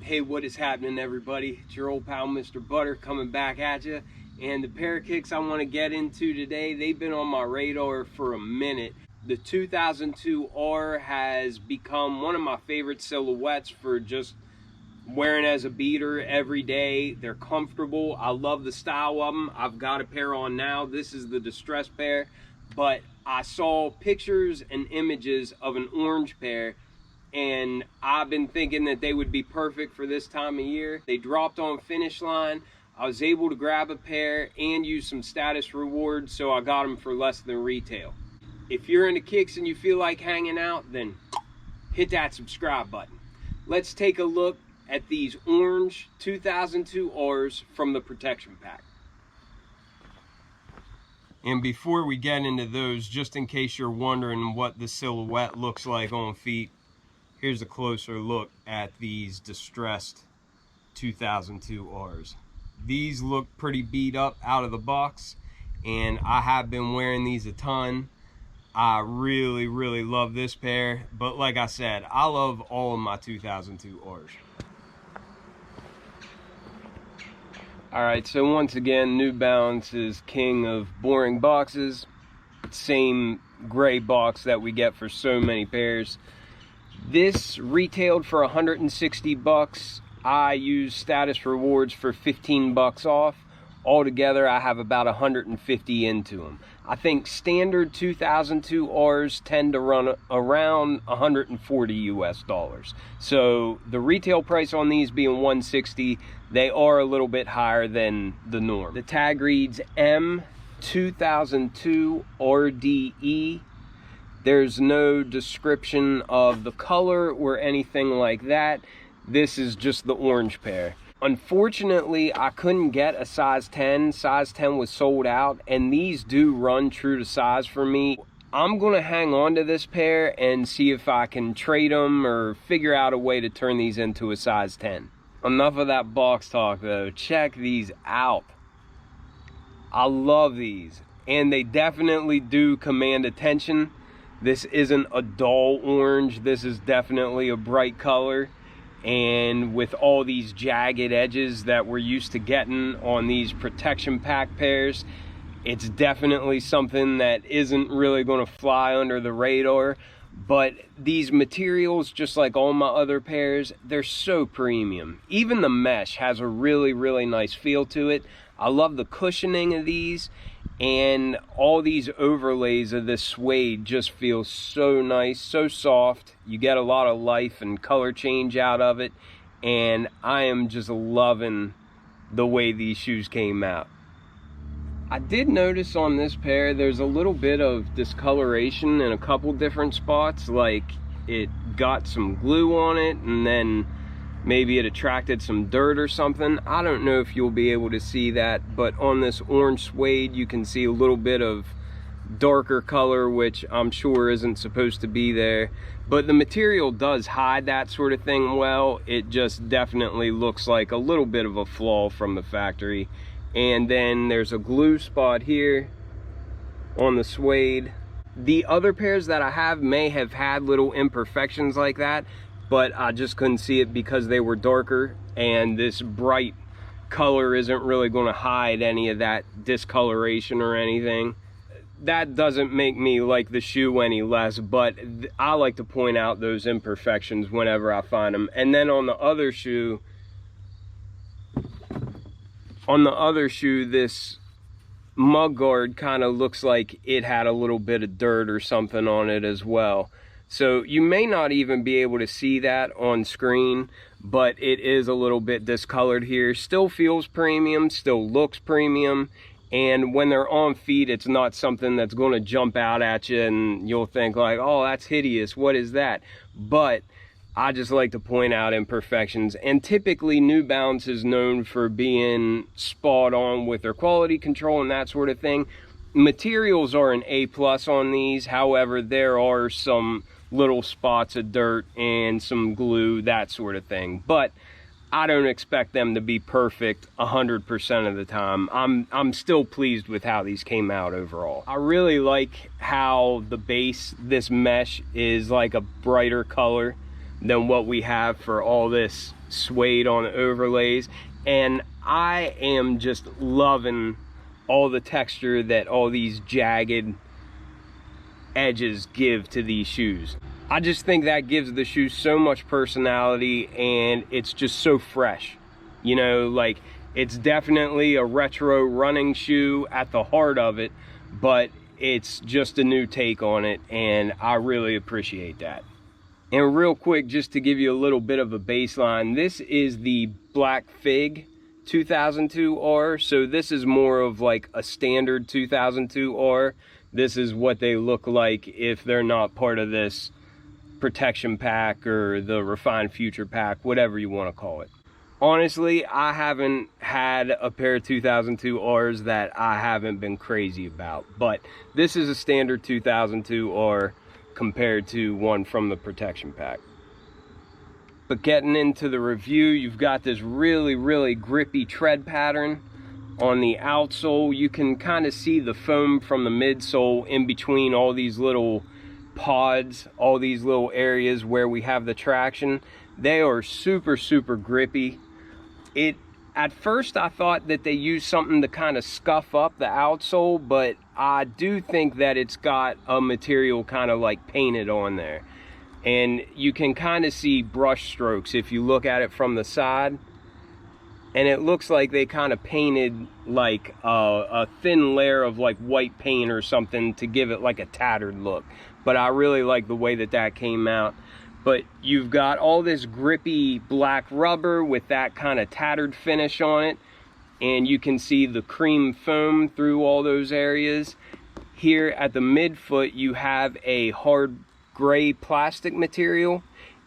Hey, what is happening, everybody? It's your old pal Mr. Butter coming back at you. And the pair of kicks I want to get into today, they've been on my radar for a minute. The 2002R has become one of my favorite silhouettes for just wearing as a beater every day. They're comfortable. I love the style of them. I've got a pair on now. This is the distressed pair, but I saw pictures and images of an orange pair, and I've been thinking that they would be perfect for this time of year. They dropped on Finish Line. I was able to grab a pair and use some status rewards, so I got them for less than retail. If you're into kicks and you feel like hanging out, then hit that subscribe button. Let's take a look at these orange 2002Rs from the protection pack. And before we get into those, just in case you're wondering what the silhouette looks like on feet, here's a closer look at these distressed 2002Rs. These look pretty beat up out of the box, and I have been wearing these a ton. I really love this pair, but like I said, I love all of my 2002Rs. Alright, so once again, New Balance is king of boring boxes. Same gray box that we get for so many pairs. This retailed for 160 bucks. I use status rewards for 15 bucks off. Altogether, I have about 150 into them. I think standard 2002Rs tend to run around 140 US dollars. So the retail price on these being 160, they are a little bit higher than the norm. The tag reads M2002RDE. There's no description of the color or anything like that. This is just the orange pair. Unfortunately, I couldn't get a size 10. Size 10 was sold out, and these do run true to size for me. I'm gonna hang on to this pair and see if I can trade them or figure out a way to turn these into a size 10. Enough of that box talk though. Check these out. I love these, and they definitely do command attention. This isn't a dull orange. This is definitely a bright color. And with all these jagged edges that we're used to getting on these protection pack pairs, it's definitely something that isn't really going to fly under the radar. But these materials, just like all my other pairs, they're so premium. Even the mesh has a really nice feel to it. I love the cushioning of these, and all these overlays of this suede just feel so nice, so soft. You get a lot of life and color change out of it, and I am just loving the way these shoes came out. I did notice on this pair there's a little bit of discoloration in a couple different spots, like it got some glue on it and then maybe it attracted some dirt or something. I don't know if you'll be able to see that, but on this orange suede you can see a little bit of darker color, which I'm sure isn't supposed to be there. But the material does hide that sort of thing well. It just definitely looks like a little bit of a flaw from the factory. And then there's a glue spot here on the suede. The other pairs that I have may have had little imperfections like that, but I just couldn't see it because they were darker, and this bright color isn't really going to hide any of that discoloration or anything. That doesn't make me like the shoe any less, but I like to point out those imperfections whenever I find them. And then on the other shoe, this mug guard kind of looks like it had a little bit of dirt or something on it as well. So you may not even be able to see that on screen, but it is a little bit discolored here. Still feels premium, still looks premium, and when they're on feet, it's not something that's going to jump out at you and you'll think like, oh, that's hideous, what is that? But I just like to point out imperfections, and typically New Balance is known for being spot on with their quality control and that sort of thing. Materials are an A+ on these, however, there are some little spots of dirt and some glue, that sort of thing, but I don't expect them to be perfect 100% of the time. I'm still pleased with how these came out overall. I really like how the base, this mesh, is like a brighter color than what we have for all this suede on the overlays. And I am just loving all the texture that all these jagged edges give to these shoes. I just think that gives the shoe so much personality, and it's just so fresh. You know, like, it's definitely a retro running shoe at the heart of it, but it's just a new take on it, and I really appreciate that. And real quick, just to give you a little bit of a baseline, this is the Black Fig 2002R. So this is more of like a standard 2002R. This is what they look like if they're not part of this protection pack or the Refined Future pack, whatever you want to call it. Honestly, I haven't had a pair of 2002Rs that I haven't been crazy about, but this is a standard 2002R compared to one from the protection pack. But getting into the review, you've got this really grippy tread pattern on the outsole. You can kind of see the foam from the midsole in between all these little pods, all these little areas where we have the traction. They are super grippy. At first I thought that they used something to kind of scuff up the outsole, but I do think that it's got a material kind of like painted on there. And you can kind of see brush strokes if you look at it from the side. And it looks like they kind of painted like a thin layer of like white paint or something to give it like a tattered look. But I really like the way that that came out. But you've got all this grippy black rubber with that kind of tattered finish on it. And you can see the cream foam through all those areas. Here at the midfoot, you have a hard gray plastic material.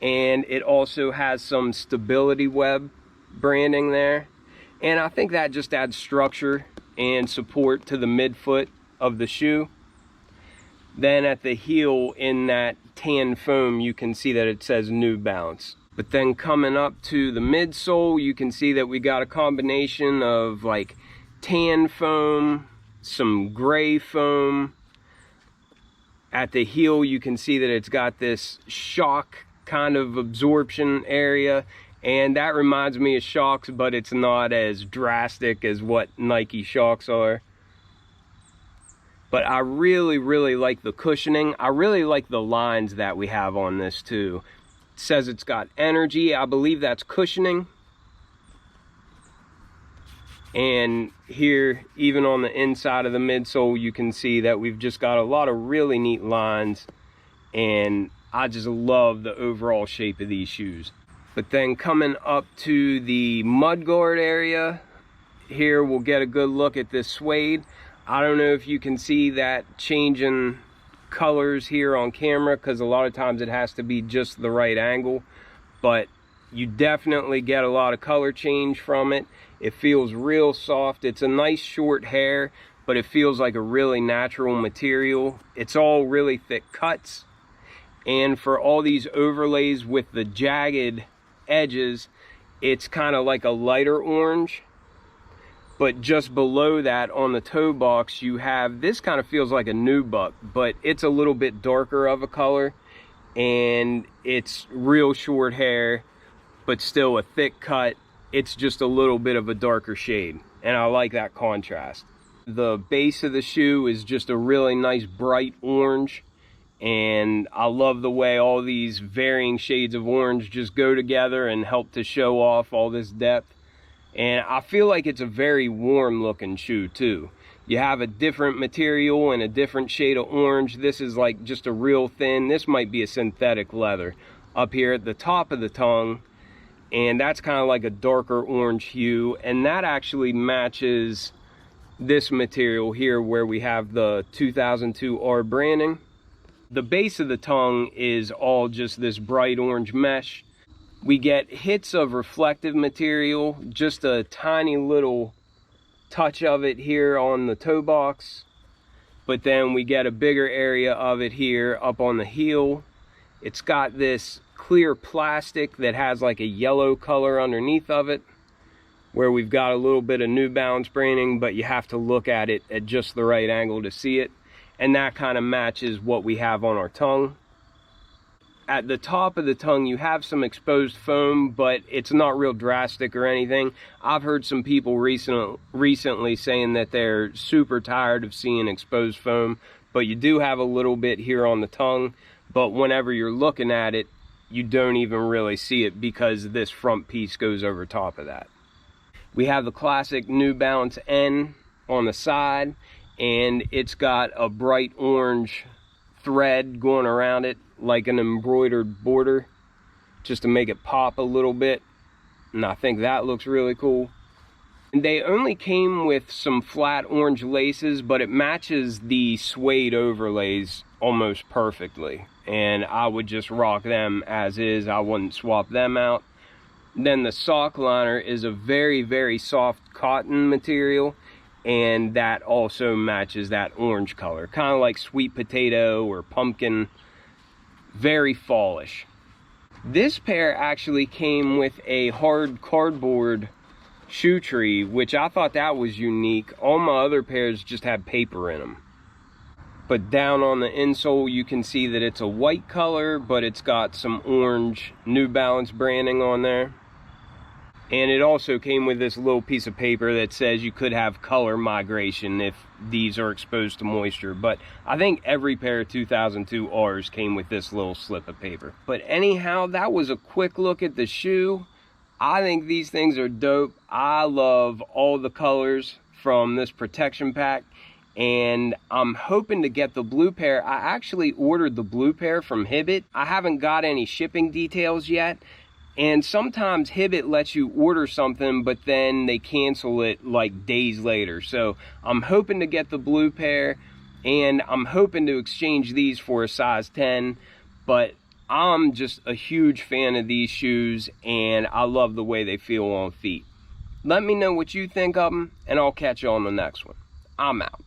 And it also has some stability web branding there. And I think that just adds structure and support to the midfoot of the shoe. Then at the heel, in that tan foam, you can see that it says New Balance. But then coming up to the midsole, you can see that we got a combination of like tan foam, some gray foam. At the heel, you can see that it's got this shock kind of absorption area. And that reminds me of shocks, but it's not as drastic as what Nike shocks are. But I really like the cushioning. I really like the lines that we have on this too. It says it's got energy. I believe that's cushioning. And here, even on the inside of the midsole, you can see that we've just got a lot of really neat lines. And I just love the overall shape of these shoes. But then coming up to the mudguard area, here we'll get a good look at this suede. I don't know if you can see that changing colors here on camera, because a lot of times it has to be just the right angle, but you definitely get a lot of color change from it. It feels real soft. It's a nice short hair, but it feels like a really natural material. It's all really thick cuts. And for all these overlays with the jagged edges, it's kind of like a lighter orange. But just below that on the toe box, you have, this kind of feels like a nubuck, but it's a little bit darker of a color, and it's real short hair, but still a thick cut. It's just a little bit of a darker shade, and I like that contrast. The base of the shoe is just a really nice bright orange, and I love the way all these varying shades of orange just go together and help to show off all this depth. And I feel like it's a very warm looking shoe too. You have a different material and a different shade of orange. This is like just a real thin, this might be a synthetic leather up here at the top of the tongue. And that's kind of like a darker orange hue. And that actually matches this material here where we have the 2002R branding. The base of the tongue is all just this bright orange mesh. We get hits of reflective material, just a tiny little touch of it here on the toe box. But then we get a bigger area of it here up on the heel. It's got this clear plastic that has like a yellow color underneath of it, where we've got a little bit of New Balance branding, but you have to look at it at just the right angle to see it. And that kind of matches what we have on our tongue. at the top of the tongue you have some exposed foam, but it's not real drastic or anything. I've heard some people recently saying that they're super tired of seeing exposed foam, but you do have a little bit here on the tongue, but whenever you're looking at it, you don't even really see it because this front piece goes over top of that. We have the classic New Balance N on the side, and it's got a bright orange thread going around it like an embroidered border, just to make it pop a little bit, and I think that looks really cool. And they only came with some flat orange laces, but it matches the suede overlays almost perfectly, and I would just rock them as is. I wouldn't swap them out. Then the sock liner is a very, very soft cotton material, and that also matches that orange color, kind of like sweet potato or pumpkin. Very fallish. This pair actually came with a hard cardboard shoe tree, which I thought that was unique. All my other pairs just had paper in them. But down on the insole you can see that it's a white color, but it's got some orange New Balance branding on there. And it also came with this little piece of paper that says you could have color migration if these are exposed to moisture. But I think every pair of 2002Rs came with this little slip of paper. But anyhow, that was a quick look at the shoe. I think these things are dope. I love all the colors from this protection pack, and I'm hoping to get the blue pair. I actually ordered the blue pair from Hibbett. I haven't got any shipping details yet. And sometimes Hibbett lets you order something, but then they cancel it like days later. So I'm hoping to get the blue pair, and I'm hoping to exchange these for a size 10. But I'm just a huge fan of these shoes, and I love the way they feel on feet. Let me know what you think of them, and I'll catch you on the next one. I'm out.